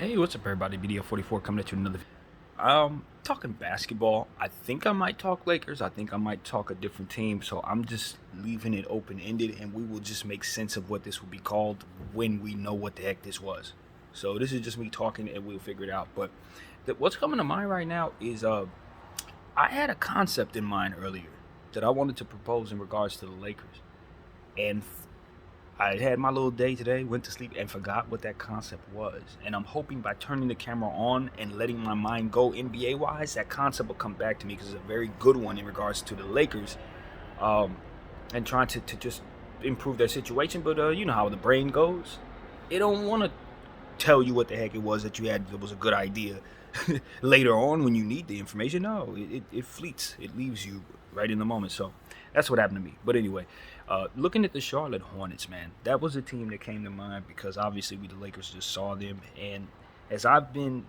Hey, what's up, everybody? BDO44 coming at you another. Talking basketball. I think I might talk Lakers. I think I might talk a different team. So I'm just leaving it open ended, and we will just make sense of what this will be called when we know what the heck this was. So this is just me talking, and we'll figure it out. But what's coming to mind right now is I had a concept in mind earlier that I wanted to propose in regards to the Lakers, and I had my little day today, went to sleep, and forgot what that concept was. And I'm hoping by turning the camera on and letting my mind go NBA wise, that concept will come back to me because it's a very good one in regards to the Lakers, um, and trying to just improve their situation. But you know how the brain goes. It don't want to tell you what the heck it was that you had that was a good idea later on when you need the information. No, it fleets. It leaves you right in the moment. So that's what happened to me. But anyway, looking at the Charlotte Hornets, man, that was a team that came to mind because obviously we, the Lakers, just saw them. And as I've been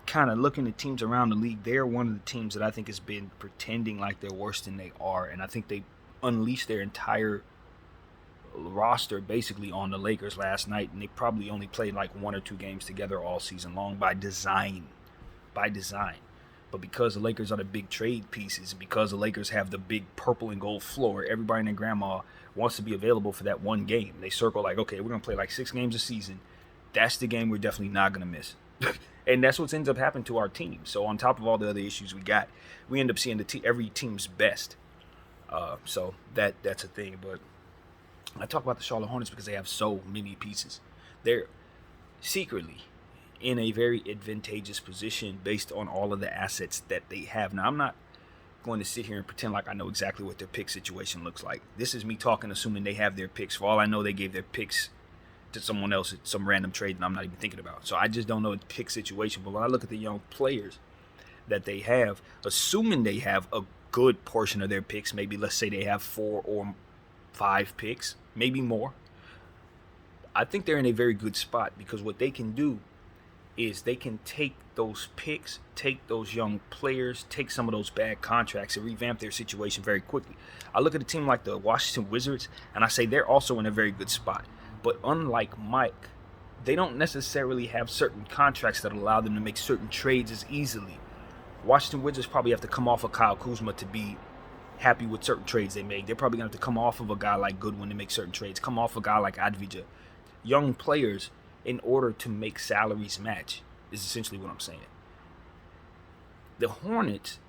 kind of looking at teams around the league, they're one of the teams that I think has been pretending like they're worse than they are. And I think they unleashed their entire roster basically on the Lakers last night, and they probably only played like one or two games together all season long by design. By design. But because the Lakers are the big trade pieces, because the Lakers have the big purple and gold floor, everybody and their grandma wants to be available for that one game. They circle like, okay, we're gonna play like 6 games a season. That's the game we're definitely not gonna miss. And that's what ends up happening to our team. So on top of all the other issues we got, we end up seeing every team's best. So that's a thing. But I talk about the Charlotte Hornets because they have so many pieces. They're secretly in a very advantageous position based on all of the assets that they have. Now, I'm not going to sit here and pretend like I know exactly what their pick situation looks like. This is me talking, assuming they have their picks. For all I know, they gave their picks to someone else at some random trade that I'm not even thinking about. So I just don't know the pick situation. But when I look at the young players that they have, assuming they have a good portion of their picks, maybe let's say they have 4 or 5 picks, maybe more. I think they're in a very good spot because what they can do is they can take those picks, take those young players, take some of those bad contracts, and revamp their situation very quickly. I look at a team like the Washington Wizards, and I say they're also in a very good spot. But unlike Mike, they don't necessarily have certain contracts that allow them to make certain trades as easily. Washington Wizards probably have to come off of Kyle Kuzma to be happy with certain trades they make. They're probably going to have to come off of a guy like Goodwin to make certain trades, come off a guy like Advija. Young players in order to make salaries match is essentially what I'm saying. The Hornets,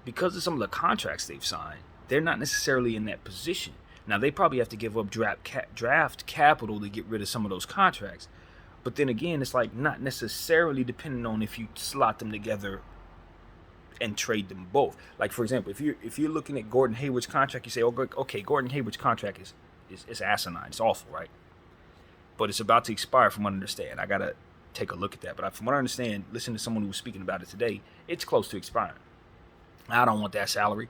because of some of the contracts they've signed, they're not necessarily in that position. Now, they probably have to give up draft capital to get rid of some of those contracts. But then again, it's like not necessarily depending on if you slot them together and trade them both. Like, for example, if you're looking at Gordon Hayward's contract, you say, oh, okay, Gordon Hayward's contract is asinine. It's awful, right? But it's about to expire from what I understand. I got to take a look at that. But from what I understand, listen to someone who was speaking about it today, it's close to expiring. I don't want that salary.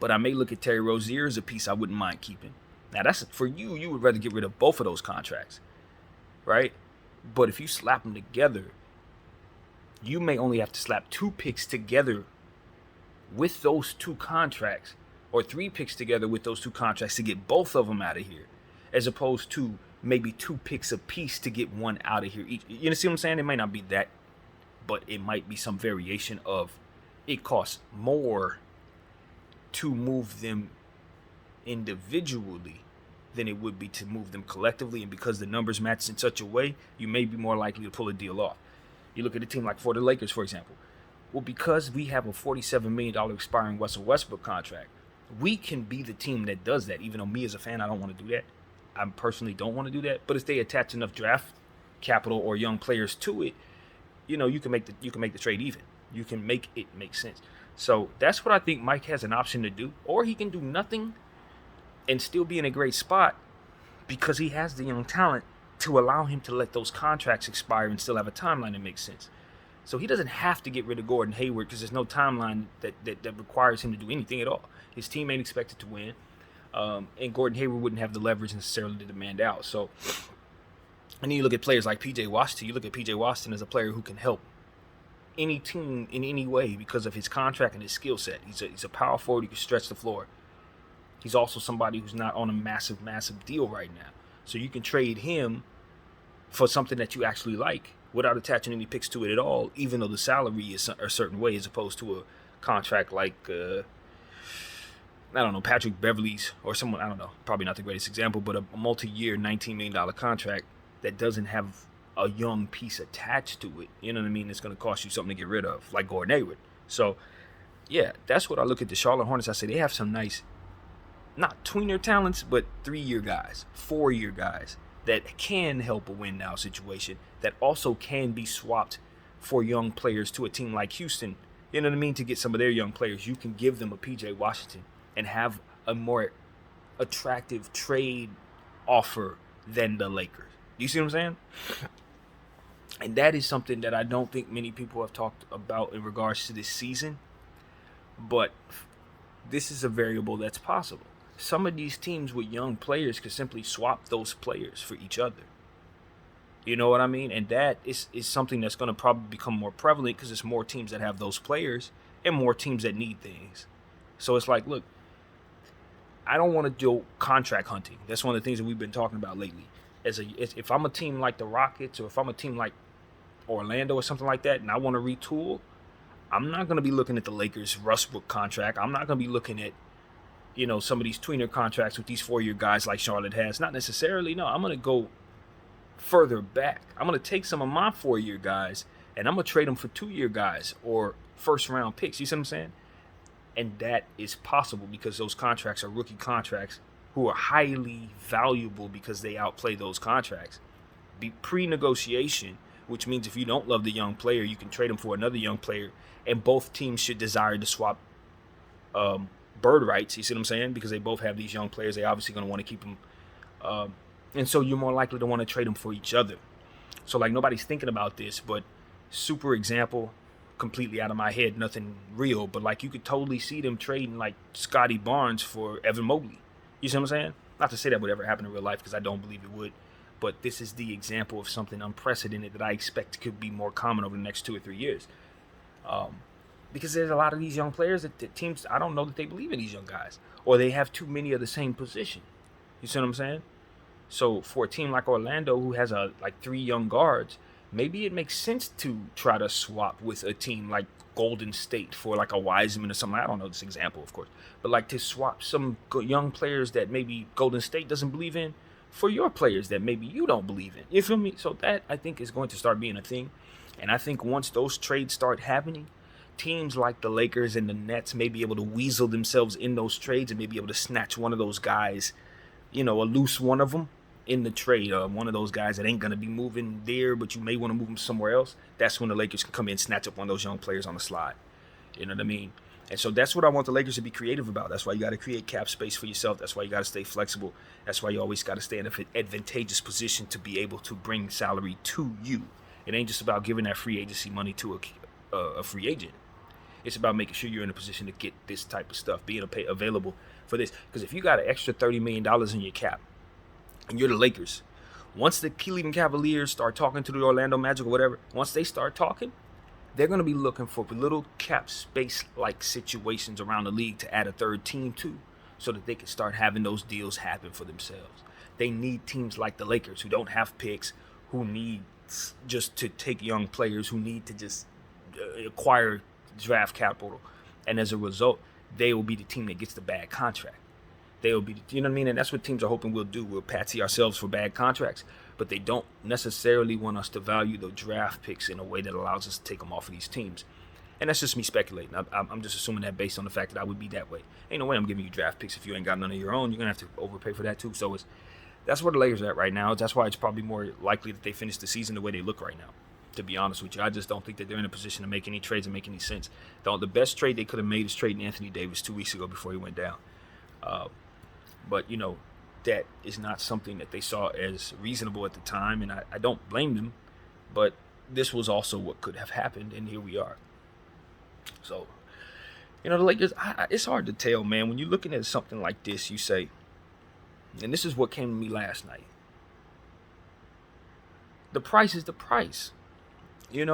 But I may look at Terry Rozier as a piece I wouldn't mind keeping. Now, that's for you. You would rather get rid of both of those contracts, right? But if you slap them together, you may only have to slap 2 picks together with those 2 contracts, or 3 picks together with those 2 contracts to get both of them out of here, as opposed to maybe 2 picks a piece to get one out of here each. You know, see what I'm saying? It might not be that, but it might be some variation of it costs more to move them individually than it would be to move them collectively. And because the numbers match in such a way, you may be more likely to pull a deal off. You look at a team like for the Lakers, for example. Well, because we have a $47 million expiring Russell Westbrook contract, we can be the team that does that, even though me as a fan, I don't want to do that. I personally don't want to do that. But if they attach enough draft capital or young players to it, you know, you can make the trade even. You can make it make sense. So that's what I think Mike has an option to do. Or he can do nothing and still be in a great spot because he has the young talent to allow him to let those contracts expire and still have a timeline that makes sense. So he doesn't have to get rid of Gordon Hayward because there's no timeline that requires him to do anything at all. His team ain't expected to win. And Gordon Hayward wouldn't have the leverage necessarily to demand out. So, and then you look at players like P.J. Washington. You look at P.J. Washington as a player who can help any team in any way because of his contract and his skill set. He's a power forward who can stretch the floor. He's also somebody who's not on a massive deal right now. So you can trade him for something that you actually like without attaching any picks to it at all, even though the salary is a certain way as opposed to a contract like, I don't know, Patrick Beverly's or someone, I don't know, probably not the greatest example, but a multi-year $19 million contract that doesn't have a young piece attached to it. You know what I mean? It's going to cost you something to get rid of, like Gordon Hayward. So, yeah, that's what I look at the Charlotte Hornets. I say they have some nice, not tweener talents, but 3-year guys, 4-year guys that can help a win now situation, that also can be swapped for young players to a team like Houston. You know what I mean? To get some of their young players, you can give them a PJ Washington and have a more attractive trade offer than the Lakers. You see what I'm saying? And that is something that I don't think many people have talked about in regards to this season. But this is a variable that's possible. Some of these teams with young players could simply swap those players for each other. You know what I mean? And that is something that's going to probably become more prevalent because there's more teams that have those players and more teams that need things. So it's like, look, I don't want to do contract hunting. That's one of the things that we've been talking about lately. If I'm a team like the Rockets or if I'm a team like Orlando or something like that and I want to retool, I'm not going to be looking at the Lakers' Westbrook contract. I'm not going to be looking at, some of these tweener contracts with these 4-year guys like Charlotte has. Not necessarily. No, I'm going to go further back. I'm going to take some of my 4-year guys and I'm going to trade them for 2-year guys or first-round picks. You see what I'm saying? And that is possible because those contracts are rookie contracts who are highly valuable because they outplay those contracts. Be pre-negotiation, which means if you don't love the young player, you can trade them for another young player. And both teams should desire to swap bird rights. You see what I'm saying? Because they both have these young players. They're obviously going to want to keep them. And so you're more likely to want to trade them for each other. So, like, nobody's thinking about this, but super example, completely out of my head, nothing real, but like you could totally see them trading like Scotty Barnes for Evan Mobley. You see what I'm saying? Not to say that would ever happen in real life because I don't believe it would, but this is the example of something unprecedented that I expect could be more common over the next 2 or 3 years. Because there's a lot of these young players that teams, I don't know that they believe in these young guys or they have too many of the same position. You see what I'm saying? So for a team like Orlando who has like 3 young guards, maybe it makes sense to try to swap with a team like Golden State for like a Wiseman or something. I don't know this example, of course. But like to swap some young players that maybe Golden State doesn't believe in for your players that maybe you don't believe in. You feel me? So that, I think, is going to start being a thing. And I think once those trades start happening, teams like the Lakers and the Nets may be able to weasel themselves in those trades and maybe able to snatch one of those guys, a loose one of them, in the trade, one of those guys that ain't going to be moving there, but you may want to move him somewhere else. That's when the Lakers can come in and snatch up one of those young players on the slide. You know what I mean? And so that's what I want the Lakers to be creative about. That's why you got to create cap space for yourself. That's why you got to stay flexible. That's why you always got to stay in an advantageous position to be able to bring salary to you. It ain't just about giving that free agency money to a free agent. It's about making sure you're in a position to get this type of stuff, being available for this. Because if you got an extra $30 million in your cap, and you're the Lakers, once the Cleveland Cavaliers start talking to the Orlando Magic or whatever, once they start talking, they're going to be looking for little cap space-like situations around the league to add a third team to so that they can start having those deals happen for themselves. They need teams like the Lakers who don't have picks, who need just to take young players, who need to just acquire draft capital. And as a result, they will be the team that gets the bad contract. They'll be, you know what I mean? And that's what teams are hoping we'll do. We'll patsy ourselves for bad contracts, but they don't necessarily want us to value the draft picks in a way that allows us to take them off of these teams. And that's just me speculating. I'm just assuming that based on the fact that I would be that way. Ain't no way I'm giving you draft picks if you ain't got none of your own. You're going to have to overpay for that too. So that's where the Lakers are at right now. That's why it's probably more likely that they finish the season the way they look right now, to be honest with you. I just don't think that they're in a position to make any trades and make any sense. The best trade they could have made is trading Anthony Davis 2 weeks ago before he went down. But, that is not something that they saw as reasonable at the time, and I don't blame them. But this was also what could have happened, and here we are. So, the Lakers, it's hard to tell, man. When you're looking at something like this, you say, and this is what came to me last night, the price is the price. Is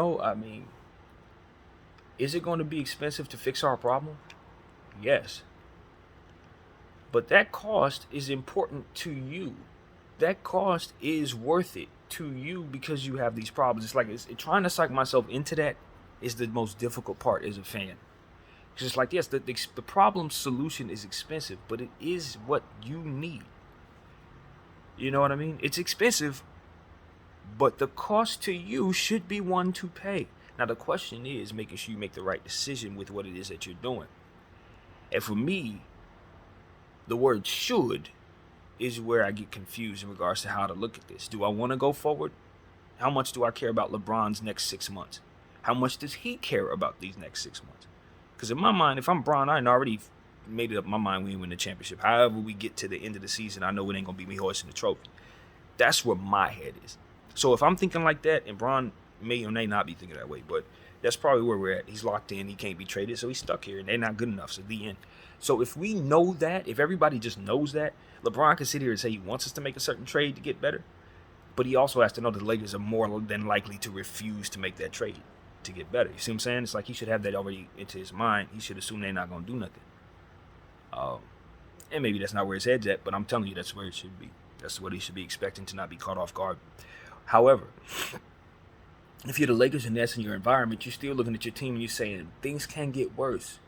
it going to be expensive to fix our problem? Yes. But that cost is important to you. That cost is worth it to you because you have these problems. It's like trying to psych myself into that is the most difficult part as a fan. Because it's like, yes, the problem solution is expensive, but it is what you need. You know what I mean? It's expensive, but the cost to you should be one to pay. Now, the question is making sure you make the right decision with what it is that you're doing. And for me, the word should is where I get confused in regards to how to look at this. Do I want to go forward? How much do I care about LeBron's next 6 months? How much does he care about these next 6 months? Because in my mind, if I'm Bron, I already made it up in my mind we ain't win the championship. However we get to the end of the season, I know it ain't going to be me hoisting the trophy. That's where my head is. So if I'm thinking like that, and Bron may or may not be thinking that way, but that's probably where we're at. He's locked in. He can't be traded, so he's stuck here, and they're not good enough. So the end. So if we know that, if everybody just knows that, LeBron can sit here and say he wants us to make a certain trade to get better, but he also has to know that the Lakers are more than likely to refuse to make that trade to get better. You see what I'm saying? It's like he should have that already into his mind. He should assume they're not going to do nothing. And maybe that's not where his head's at, but I'm telling you that's where it should be. That's what he should be expecting, to not be caught off guard. However, if you're the Lakers and that's in your environment, you're still looking at your team and you're saying things can get worse.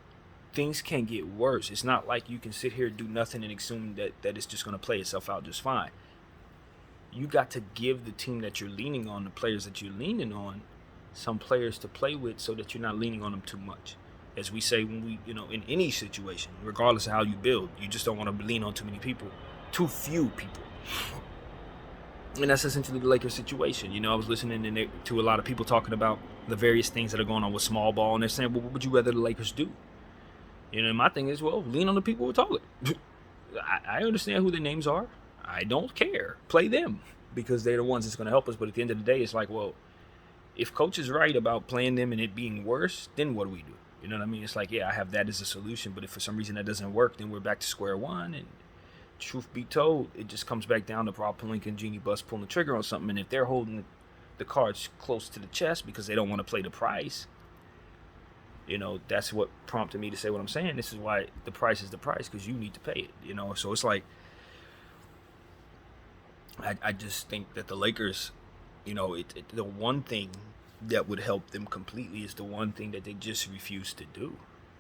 Things can get worse. It's not like you can sit here and do nothing and assume that it's just going to play itself out just fine. You got to give the team that you're leaning on, the players that you're leaning on, some players to play with so that you're not leaning on them too much. As we say when we, in any situation, regardless of how you build, you just don't want to lean on too many people, too few people. And that's essentially the Lakers situation. I was listening to a lot of people talking about the various things that are going on with small ball, and they're saying, well, what would you rather the Lakers do? My thing is, well, lean on the people who are taller. I understand who their names are. I don't care. Play them because they're the ones that's going to help us. But at the end of the day, it's like, well, if coach is right about playing them and it being worse, then what do we do? You know what I mean? It's like, yeah, I have that as a solution. But if for some reason that doesn't work, then we're back to square one. And truth be told, it just comes back down to Rob Pelinka and Jeanie Buss pulling the trigger on something. And if they're holding the cards close to the chest because they don't want to play the price, that's what prompted me to say what I'm saying. This is why the price is the price, because you need to pay it, So it's like, I just think that the Lakers, the one thing that would help them completely is the one thing that they just refuse to do.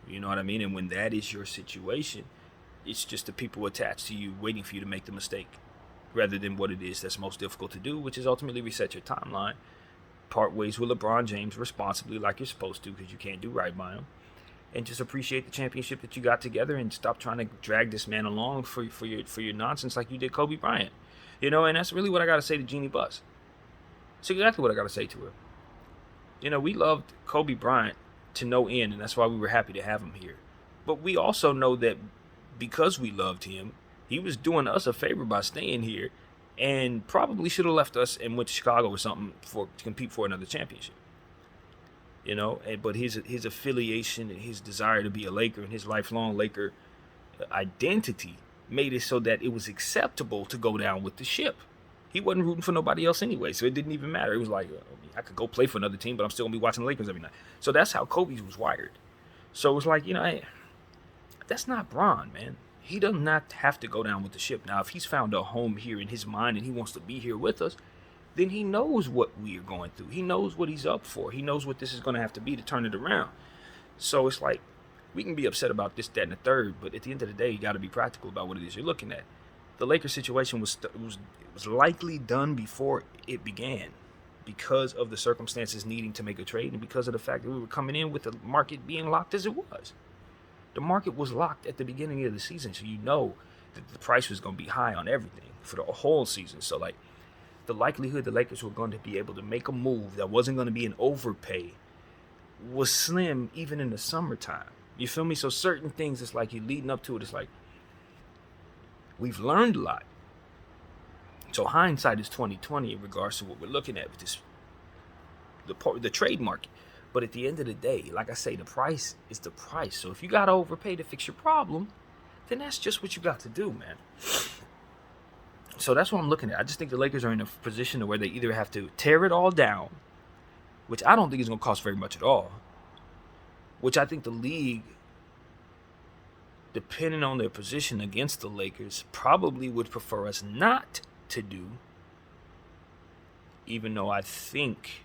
You know what I mean? And when that is your situation, it's just the people attached to you waiting for you to make the mistake, rather than what it is that's most difficult to do, which is ultimately reset your timeline, part ways with LeBron James responsibly like you're supposed to, because you can't do right by him, and just appreciate the championship that you got together and stop trying to drag this man along for your nonsense like you did Kobe Bryant. And that's really what I got to say to Jeanie Buss. It's exactly what I got to say to her. We loved Kobe Bryant to no end, and that's why we were happy to have him here. But we also know that because we loved him, he was doing us a favor by staying here, and probably should have left us and went to Chicago or something to compete for another championship. But his affiliation and his desire to be a Laker and his lifelong Laker identity made it so that it was acceptable to go down with the ship. He wasn't rooting for nobody else anyway, so it didn't even matter. It was like, I could go play for another team, but I'm still going to be watching the Lakers every night. So that's how Kobe was wired. So it was like, hey, that's not Bron, man. He does not have to go down with the ship. Now, if he's found a home here in his mind and he wants to be here with us, then he knows what we are going through. He knows what he's up for. He knows what this is going to have to be to turn it around. So it's like, we can be upset about this, that, and the third, but at the end of the day, you got to be practical about what it is you're looking at. The Lakers situation was likely done before it began, because of the circumstances needing to make a trade and because of the fact that we were coming in with the market being locked as it was. The market was locked at the beginning of the season, so you know that the price was going to be high on everything for the whole season. So, like, the likelihood the Lakers were going to be able to make a move that wasn't going to be an overpay was slim even in the summertime. You feel me? So certain things, it's like you're leading up to it. It's like, we've learned a lot. So hindsight is 20/20 in regards to what we're looking at with this, the trade market. But at the end of the day, like I say, the price is the price. So if you got to overpay to fix your problem, then that's just what you got to do, man. So that's what I'm looking at. I just think the Lakers are in a position where they either have to tear it all down, which I don't think is going to cost very much at all, which I think the league, depending on their position against the Lakers, probably would prefer us not to do, even though I think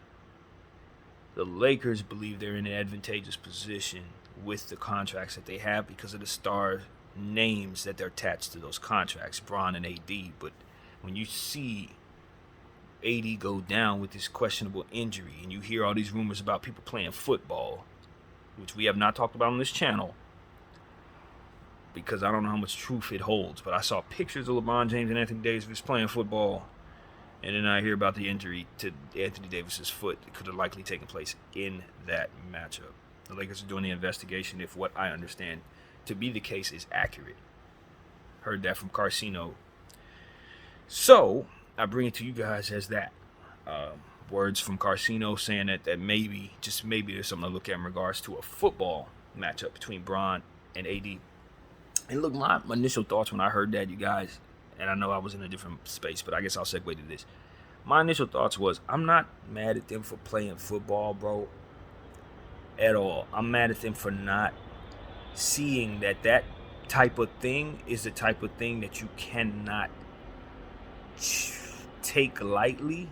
the Lakers believe they're in an advantageous position with the contracts that they have because of the star names that they're attached to those contracts, Bron and AD. But when you see AD go down with this questionable injury and you hear all these rumors about people playing football, which we have not talked about on this channel because I don't know how much truth it holds, but I saw pictures of LeBron James and Anthony Davis playing football, and then I hear about the injury to Anthony Davis's foot that could have likely taken place in that matchup. The Lakers are doing the investigation if what I understand to be the case is accurate. Heard that from Carcino. So I bring it to you guys as that. Words from Carcino saying that maybe, just maybe, there's something to look at in regards to a football matchup between Bron and AD. And look, my initial thoughts when I heard that, you guys, and I know I was in a different space, but I guess I'll segue to this. My initial thoughts was, I'm not mad at them for playing football, bro, at all. I'm mad at them for not seeing that type of thing is the type of thing that you cannot take lightly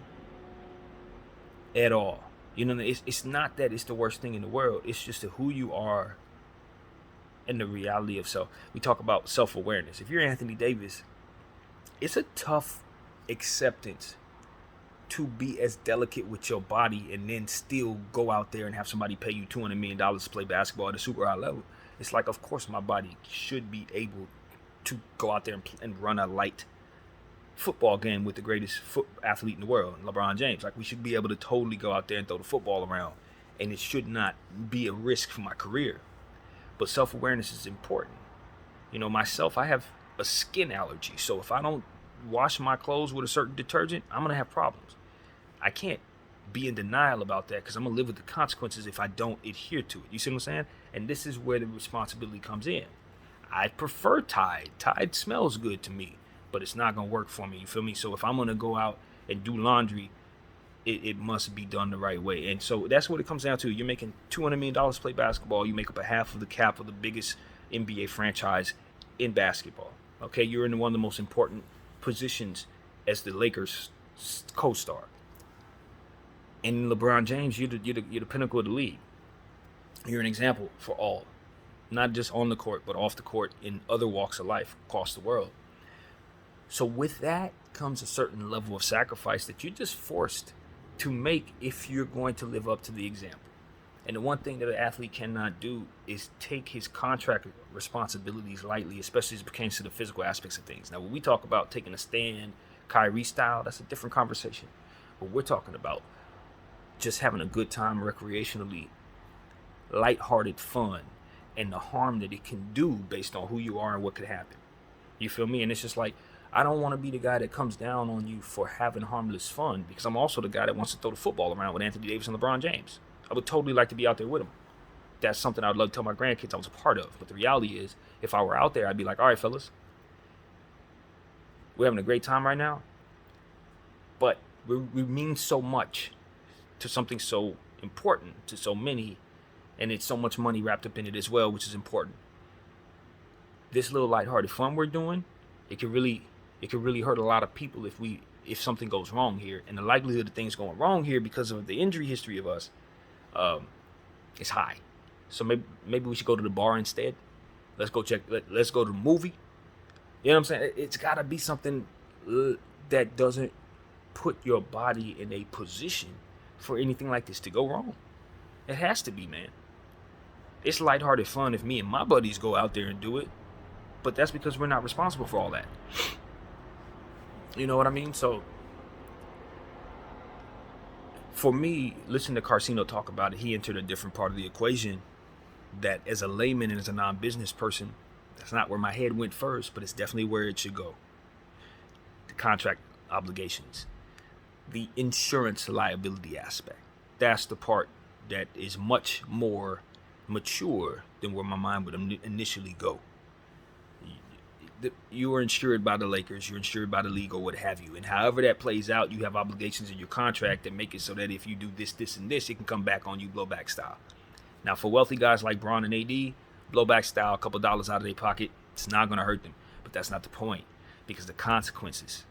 at all. You know, it's not that it's the worst thing in the world. It's just who you are and the reality of self. We talk about self-awareness. If you're Anthony Davis, it's a tough acceptance to be as delicate with your body and then still go out there and have somebody pay you $200 million to play basketball at a super high level. It's like, of course, my body should be able to go out there and run a light football game with the greatest athlete in the world, LeBron James. Like, we should be able to totally go out there and throw the football around, and it should not be a risk for my career. But self-awareness is important. You know, myself, I have a skin allergy. So if I don't wash my clothes with a certain detergent, I'm going to have problems. I can't be in denial about that because I'm going to live with the consequences if I don't adhere to it. You see what I'm saying? And this is where the responsibility comes in. I prefer Tide. Tide smells good to me, but it's not going to work for me. You feel me? So if I'm going to go out and do laundry, it must be done the right way. And so that's what it comes down to. You're making $200 million to play basketball. You make up a half of the cap of the biggest NBA franchise in basketball. Okay, you're in one of the most important positions as the Lakers co-star. And LeBron James, you're the pinnacle of the league. You're an example for all, not just on the court, but off the court in other walks of life across the world. So with that comes a certain level of sacrifice that you're just forced to make if you're going to live up to the example. And the one thing that an athlete cannot do is take his contract responsibilities lightly, especially as it pertains to the physical aspects of things. Now, when we talk about taking a stand, Kyrie style, that's a different conversation. But we're talking about just having a good time recreationally, lighthearted fun, and the harm that it can do based on who you are and what could happen. You feel me? And it's just like, I don't want to be the guy that comes down on you for having harmless fun, because I'm also the guy that wants to throw the football around with Anthony Davis and LeBron James. I would totally like to be out there with them. That's something I would love to tell my grandkids I was a part of. But the reality is, if I were out there, I'd be like, all right, fellas, we're having a great time right now, but we mean so much to something so important to so many, and it's so much money wrapped up in it as well, which is important. This little lighthearted fun we're doing, it could really hurt a lot of people if something goes wrong here. And the likelihood of things going wrong here because of the injury history of us is high. So maybe we should go to the bar instead. Let's go to the movie. You know what I'm saying? It's got to be something that doesn't put your body in a position for anything like this to go wrong. It has to be, man. It's lighthearted fun if me and my buddies go out there and do it, but that's because we're not responsible for all that. You know what I mean? So for me, listen to Carcino talk about it. He entered a different part of the equation that, as a layman and as a non-business person, that's not where my head went first, but it's definitely where it should go. The contract obligations, the insurance liability aspect. That's the part that is much more mature than where my mind would initially go. You are insured by the Lakers, you're insured by the league, or what have you. And however that plays out, you have obligations in your contract that make it so that if you do this, this, and this, it can come back on you blowback style. Now, for wealthy guys like Bron and AD, blowback style, a couple dollars out of their pocket, it's not going to hurt them. But that's not the point, because the consequences,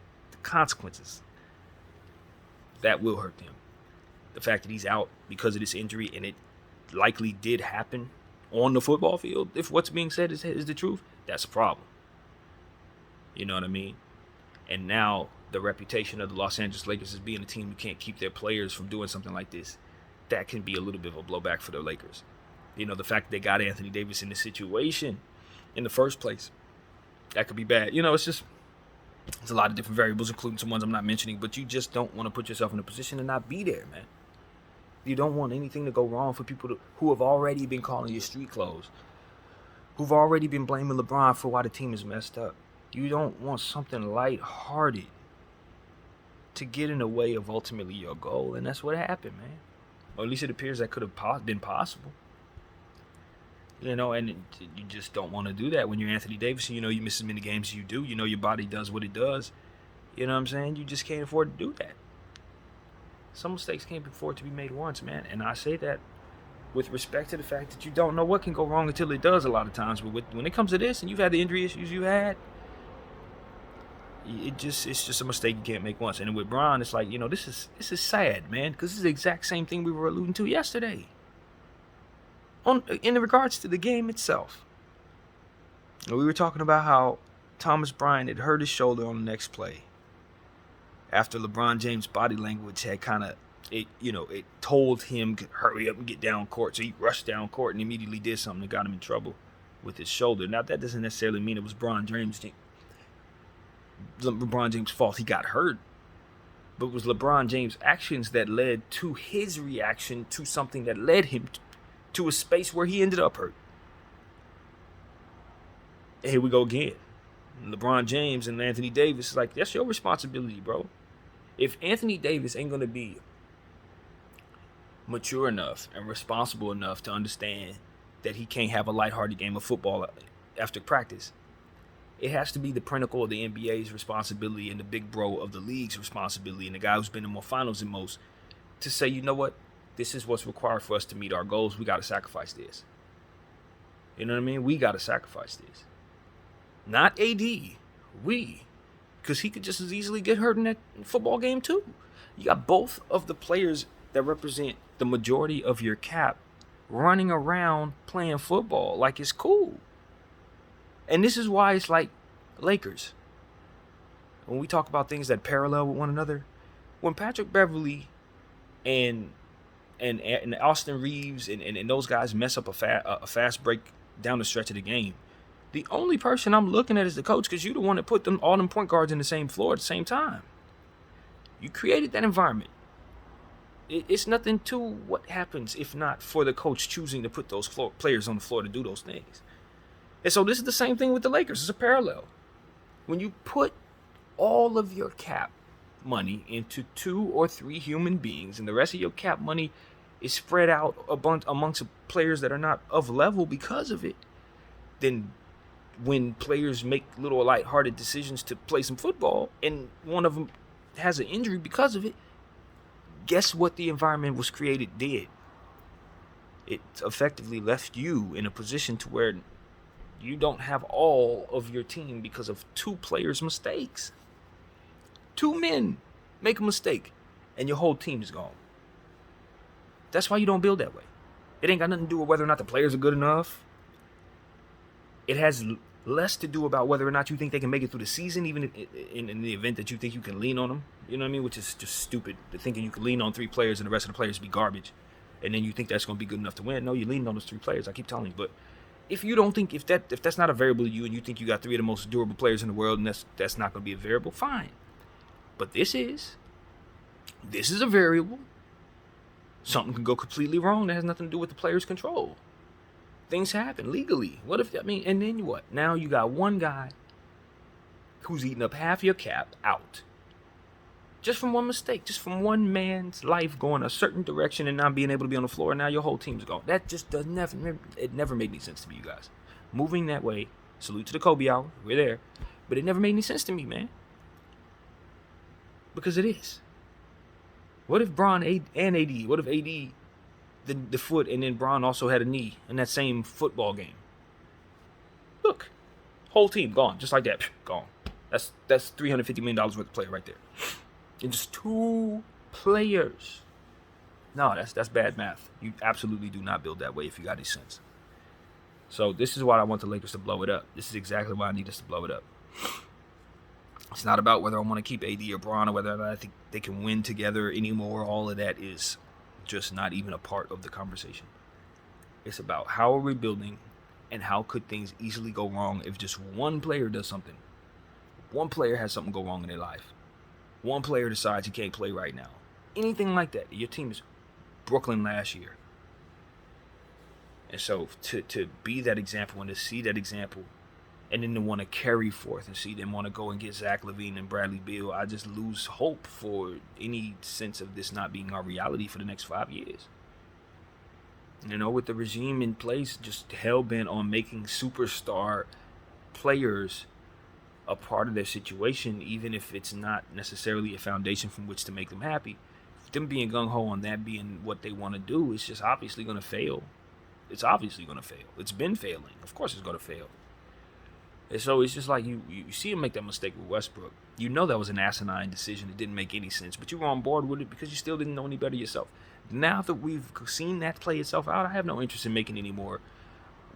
That will hurt them. The fact that he's out because of this injury, and it likely did happen on the football field, if what's being said is the truth, that's a problem. You know what I mean? And now the reputation of the Los Angeles Lakers as being a team who can't keep their players from doing something like this, that can be a little bit of a blowback for the Lakers. You know, the fact that they got Anthony Davis in this situation in the first place, that could be bad. You know, it's a lot of different variables, including some ones I'm not mentioning, but you just don't want to put yourself in a position to not be there, man. You don't want anything to go wrong for people who have already been calling you street clothes, who've already been blaming LeBron for why the team is messed up. You don't want something lighthearted to get in the way of ultimately your goal, and that's what happened, man. Or at least it appears that could have been possible. You know, and you just don't want to do that when you're Anthony Davis. You know, you miss as many games as you do. You know, your body does what it does. You know what I'm saying? You just can't afford to do that. Some mistakes can't afford to be made once, man. And I say that with respect to the fact that you don't know what can go wrong until it does a lot of times. But when it comes to this, and you've had the injury issues you had, it's just a mistake you can't make once. And with Bron, it's like, you know, this is sad, man, because this is the exact same thing we were alluding to yesterday. In regards to the game itself, we were talking about how Thomas Bryant had hurt his shoulder on the next play after LeBron James' body language had kind of, it told him to hurry up and get down court. So he rushed down court and immediately did something that got him in trouble with his shoulder. Now, that doesn't necessarily mean it was LeBron James' fault he got hurt, but it was LeBron James' actions that led to his reaction to something that led him to a space where he ended up hurt. Here we go again. LeBron James and Anthony Davis is like, that's your responsibility, bro. If Anthony Davis ain't going to be mature enough and responsible enough to understand that he can't have a lighthearted game of football after practice, it has to be the pinnacle of the NBA's responsibility and the big bro of the league's responsibility and the guy who's been in more finals than most to say, you know what? This is what's required for us to meet our goals. We got to sacrifice this. You know what I mean? We got to sacrifice this. Not AD. We. Because he could just as easily get hurt in that football game too. You got both of the players that represent the majority of your cap running around playing football like it's cool. And this is why it's like Lakers. When we talk about things that parallel with one another, when Patrick Beverley and Austin Reeves and those guys mess up a fast break down the stretch of the game, the only person I'm looking at is the coach, because you're the one that put all them point guards in the same floor at the same time. You created that environment. It's nothing to what happens if not for the coach choosing to put those players on the floor to do those things. And so this is the same thing with the Lakers. It's a parallel. When you put all of your cap money into 2 or 3 human beings and the rest of your cap money is spread out amongst players that are not of level because of it, then when players make little lighthearted decisions to play some football and one of them has an injury because of it, guess what the environment was created did? It effectively left you in a position to where you don't have all of your team because of 2 players' mistakes. 2 men make a mistake and your whole team is gone. That's why you don't build that way. It ain't got nothing to do with whether or not the players are good enough. It has less to do about whether or not you think they can make it through the season, even in the event that you think you can lean on them. You know what I mean? Which is just stupid. Thinking you can lean on 3 players and the rest of the players be garbage, and then you think that's going to be good enough to win. No, you're leaning on those 3 players. I keep telling you. But if you don't think if that's not a variable to you, and you think you got 3 of the most durable players in the world, and that's not going to be a variable, fine. But this is a variable. Something can go completely wrong that has nothing to do with the player's control. Things happen legally. And then what? Now you got one guy who's eating up half your cap out. Just from one mistake. Just from one man's life going a certain direction and not being able to be on the floor. And now your whole team's gone. That just it never made any sense to me, you guys. Moving that way, salute to the Kobe Hour. We're there. But it never made any sense to me, man. Because it is. What if Bron and AD? What if AD the foot and then Bron also had a knee in that same football game? Look, whole team gone just like that. Gone. That's $350 million worth of play right there. In just 2 Players. No, that's bad math. You absolutely do not build that way if you got any sense. So this is why I want the Lakers to blow it up. This is exactly why I need us to blow it up. It's not about whether I want to keep AD or Bron or whether or not I think they can win together anymore. All of that is just not even a part of the conversation. It's about how are we building and how could things easily go wrong if just one player does something. One player has something go wrong in their life. One player decides he can't play right now. Anything like that. Your team is Brooklyn last year. And so to be that example and to see that example and then to want to carry forth and see them want to go and get Zach LaVine and Bradley Beal, I just lose hope for any sense of this not being our reality for the next 5 years. You know, with the regime in place just hell-bent on making superstar players a part of their situation, even if it's not necessarily a foundation from which to make them happy. Them being gung-ho on that being what they want to do, it's just obviously going to fail. It's obviously going to fail. It's been failing. Of course it's going to fail. And so it's just like you see him make that mistake with Westbrook. You know that was an asinine decision. It didn't make any sense, but you were on board with it because you still didn't know any better yourself. Now that we've seen that play itself out, I have no interest in making any more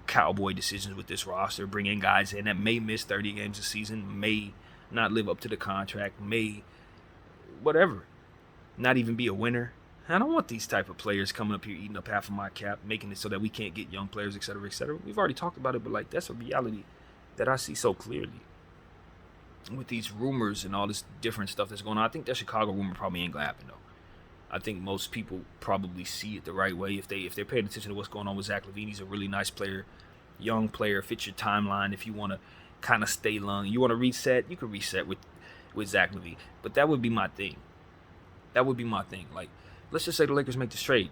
cowboy decisions with this roster, bringing guys in that may miss 30 games a season, may not live up to the contract, may whatever, not even be a winner. I don't want these type of players coming up here eating up half of my cap, making it so that we can't get young players, et cetera, et cetera. We've already talked about it, but like that's a reality that I see so clearly with these rumors and all this different stuff that's going on. I think that Chicago rumor probably ain't gonna happen though. I think most people probably see it the right way if they're paying attention to what's going on with Zach LaVine. He's a really nice player, young player, fits your timeline. If you want to kind of stay long, you want to reset, you can reset with Zach LaVine. But that would be my thing. That would be my thing. Like, let's just say the Lakers make this trade.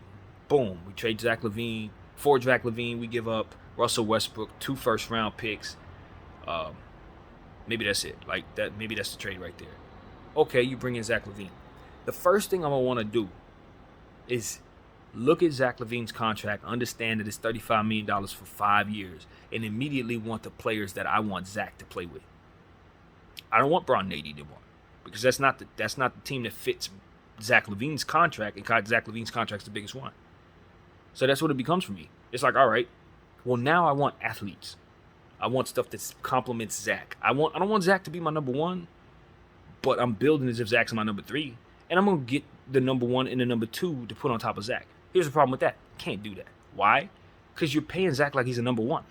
Boom, we trade Zach LaVine. For Zach LaVine, we give up Russell Westbrook, 2 first-round picks. Maybe that's it. Like that. Maybe that's the trade right there. Okay, you bring in Zach LaVine. The first thing I'm going to want to do is look at Zach LaVine's contract, understand that it's $35 million for 5 years, and immediately want the players that I want Zach to play with. I don't want Bron and AD anymore because that's not the team that fits Zach LaVine's contract, and Zach LaVine's contract's the biggest one. So that's what it becomes for me. It's like, all right, well, now I want athletes. I want stuff that complements Zach. I don't want Zach to be my number one, but I'm building as if Zach's my number 3. And I'm going to get the number 1 and the number 2 to put on top of Zach. Here's the problem with that. Can't do that. Why? Because you're paying Zach like he's a number 1.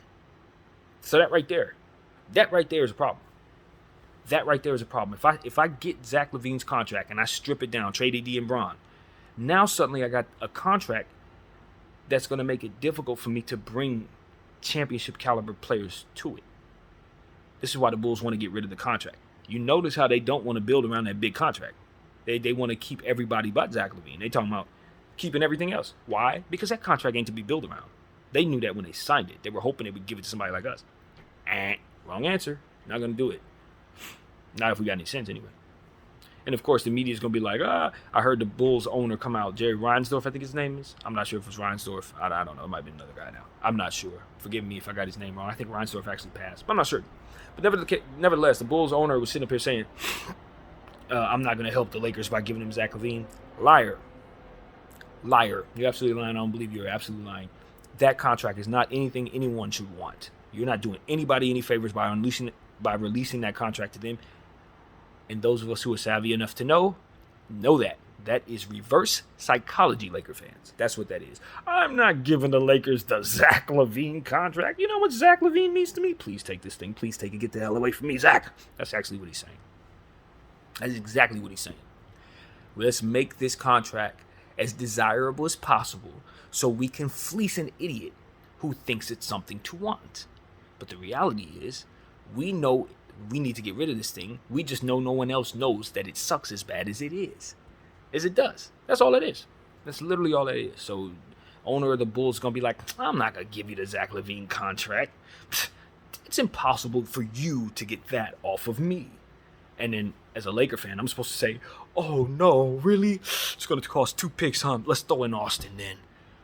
So that right there is a problem. That right there is a problem. If I get Zach LaVine's contract and I strip it down, trade AD and Bron, now suddenly I got a contract that's going to make it difficult for me to bring championship caliber players to it. This is why the Bulls want to get rid of the contract. You notice how they don't want to build around that big contract. They want to keep everybody but Zach LaVine. They talking about keeping everything else. Why? Because that contract ain't to be built around. They knew that when they signed it. They were hoping they would give it to somebody like us. Wrong answer. Not going to do it. Not if we got any sense anyway. And of course, the media is going to be like, I heard the Bulls owner come out. Jerry Reinsdorf, I think his name is. I'm not sure if it was Reinsdorf. I don't know. It might be another guy now. I'm not sure. Forgive me if I got his name wrong. I think Reinsdorf actually passed, but I'm not sure. But nevertheless, the Bulls owner was sitting up here saying, I'm not going to help the Lakers by giving him Zach LaVine. Liar. You're absolutely lying. I don't believe you're absolutely lying. That contract is not anything anyone should want. You're not doing anybody any favors by releasing that contract to them. And those of us who are savvy enough to know that. That is reverse psychology, Laker fans. That's what that is. I'm not giving the Lakers the Zach LaVine contract. You know what Zach LaVine means to me? Please take this thing. Please take it. Get the hell away from me, Zach. That's actually what he's saying. That's exactly what he's saying. Let's make this contract as desirable as possible so we can fleece an idiot who thinks it's something to want. But the reality is, we know we need to get rid of this thing. We just know no one else knows that it sucks as bad as it is. As it does. That's all it is. That's literally all it is. So, owner of the Bulls is going to be like, I'm not going to give you the Zach LaVine contract. It's impossible for you to get that off of me. And then, as a Laker fan, I'm supposed to say, oh, no, really? It's going to cost 2 picks, huh? Let's throw in Austin then.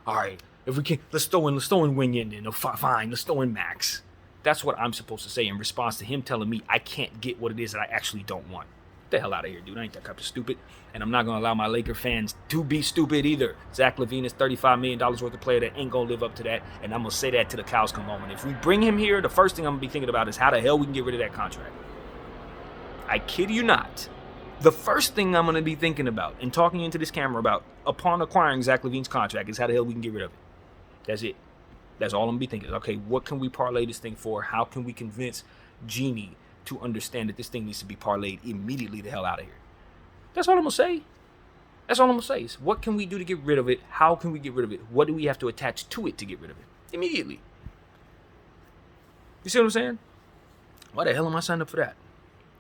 All right. If we can, let's throw in Wingin then. Fine, let's throw in Max. That's what I'm supposed to say in response to him telling me I can't get what it is that I actually don't want. Get the hell out of here, dude. I ain't that type of stupid. And I'm not going to allow my Laker fans to be stupid either. Zach LaVine is $35 million worth of player that ain't going to live up to that. And I'm going to say that till the cows come home. And if we bring him here, the first thing I'm going to be thinking about is how the hell we can get rid of that contract. I kid you not. The first thing I'm going to be thinking about and talking into this camera about upon acquiring Zach LaVine's contract is how the hell we can get rid of it. That's it. That's all I'm going to be thinking. Okay, what can we parlay this thing for? How can we convince Genie to understand that this thing needs to be parlayed immediately the hell out of here? That's all I'm going to say. That's all I'm going to say is what can we do to get rid of it? How can we get rid of it? What do we have to attach to it to get rid of it? Immediately. You see what I'm saying? Why the hell am I signed up for that?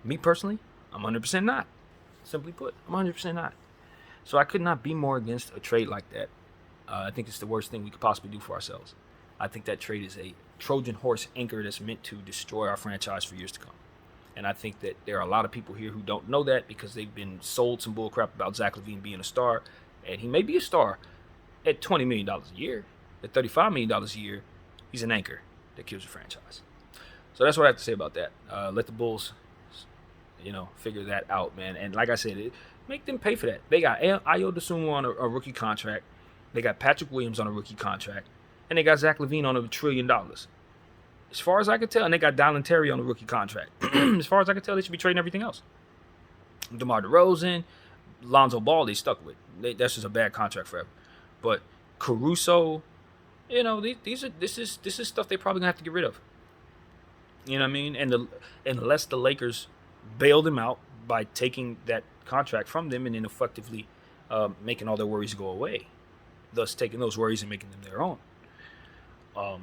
Me personally, I'm 100% not. Simply put, I'm 100% not. So I could not be more against a trade like that. I think it's the worst thing we could possibly do for ourselves. I think that trade is a Trojan horse anchor that's meant to destroy our franchise for years to come. And I think that there are a lot of people here who don't know that because they've been sold some bullcrap about Zach LaVine being a star. And he may be a star at $20 million a year. At $35 million a year, he's an anchor that kills your franchise. So that's what I have to say about that. Let the Bulls, figure that out, man. And like I said, make them pay for that. They got Ayo Dosunmu on a rookie contract. They got Patrick Williams on a rookie contract. And they got Zach LaVine on $1 trillion. As far as I can tell, and they got Dallin Terry on a rookie contract. As far as I can tell, they should be trading everything else. DeMar DeRozan, Lonzo Ball, they stuck with. That's just a bad contract forever. But Caruso, this is stuff they're probably gonna have to get rid of. You know what I mean? And unless the Lakers bail them out by taking that contract from them and then effectively making all their worries go away, thus taking those worries and making them their own.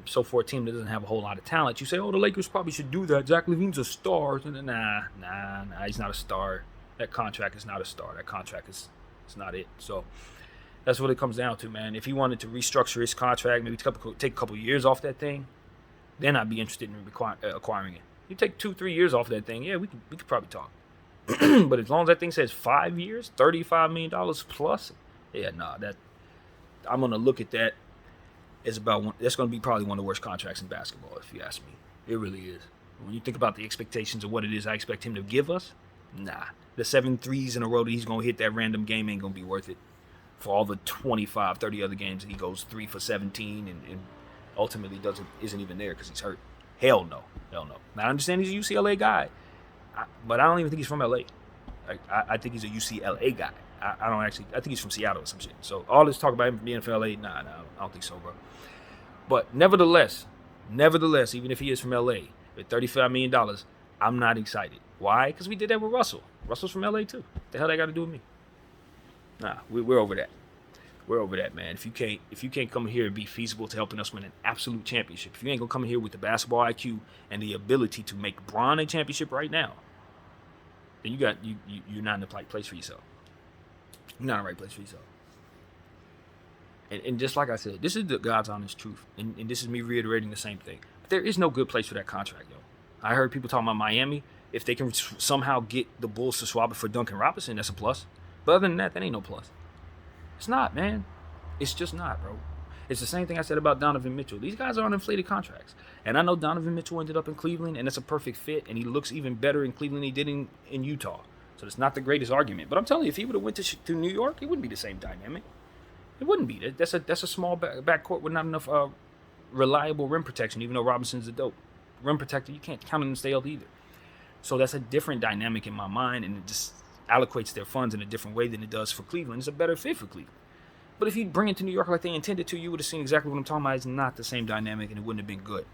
So for a team that doesn't have a whole lot of talent, you say, the Lakers probably should do that. Zach LaVine's a star. Nah, he's not a star. That contract is not a star. That contract is not it. So that's what it comes down to, man. If he wanted to restructure his contract, maybe take a couple years off that thing, then I'd be interested in acquiring it. You take 2-3 years off that thing, yeah, we could probably talk. But as long as that thing says 5 years, $35 million plus, yeah, that I'm gonna look at that. That's going to be probably one of the worst contracts in basketball, if you ask me. It really is. When you think about the expectations of what it is I expect him to give us, the 7 threes in a row that he's going to hit that random game ain't going to be worth it. For all the 25, 30 other games that he goes 3 for 17 and ultimately isn't even there because he's hurt. Hell no. Now, I understand he's a UCLA guy, but I don't even think he's from LA. I think he's a UCLA guy. I think he's from Seattle or some shit. So all this talk about him being from LA, I don't think so, bro. But nevertheless, even if he is from LA with $35 million, I'm not excited. Why? Because we did that with Russell. Russell's from LA too. What the hell that got to do with me? We're over that. We're over that, man. If you can't come here and be feasible to helping us win an absolute championship, if you ain't gonna come here with the basketball IQ and the ability to make Bron a championship right now, then you're not in the right place for yourself. You're not in the right place for yourself. And just like I said, this is the God's honest truth. And this is me reiterating the same thing. But there is no good place for that contract, yo. I heard people talking about Miami. If they can somehow get the Bulls to swap it for Duncan Robinson, that's a plus. But other than that ain't no plus. It's not, man. It's just not, bro. It's the same thing I said about Donovan Mitchell. These guys are on inflated contracts. And I know Donovan Mitchell ended up in Cleveland, and that's a perfect fit. And he looks even better in Cleveland than he did in Utah. So it's not the greatest argument. But I'm telling you, if he would have went to New York, it wouldn't be the same dynamic. It wouldn't be. That's a small backcourt with not enough reliable rim protection, even though Robinson's a dope rim protector. You can't count on him to stay healthy either. So that's a different dynamic in my mind, and it just allocates their funds in a different way than it does for Cleveland. It's a better fit for Cleveland. But if you bring it to New York like they intended to, you would have seen exactly what I'm talking about. It's not the same dynamic, and it wouldn't have been good.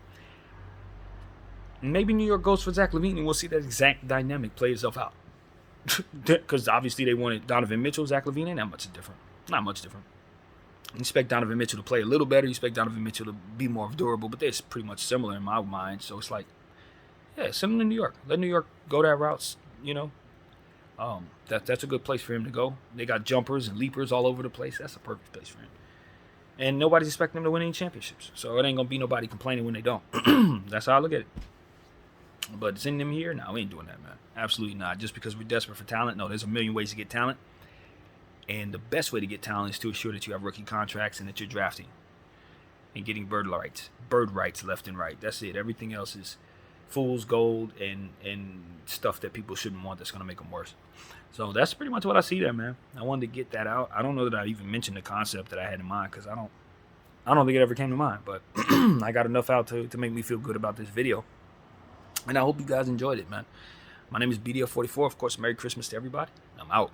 And maybe New York goes for Zach LaVine, and we'll see that exact dynamic play itself out. Because obviously they wanted Donovan Mitchell, Zach LaVine ain't that much different. Not much different. You expect Donovan Mitchell to play a little better. You expect Donovan Mitchell to be more durable, but they're pretty much similar in my mind. So it's like, yeah, similar to New York. Let New York go that route, That's a good place for him to go. They got jumpers and leapers all over the place. That's a perfect place for him. And nobody's expecting him to win any championships. So it ain't going to be nobody complaining when they don't. That's how I look at it. But sending him here? No, we ain't doing that, man. Absolutely not. Just because we're desperate for talent? No, there's a million ways to get talent. And the best way to get talent is to ensure that you have rookie contracts and that you're drafting and getting bird rights left and right. That's it. Everything else is fool's gold and stuff that people shouldn't want that's going to make them worse. So that's pretty much what I see there, man. I wanted to get that out. I don't know that I even mentioned the concept that I had in mind because I don't think it ever came to mind, but I got enough out to make me feel good about this video. And I hope you guys enjoyed it, man. My name is BDF44. Of course, Merry Christmas to everybody. I'm out.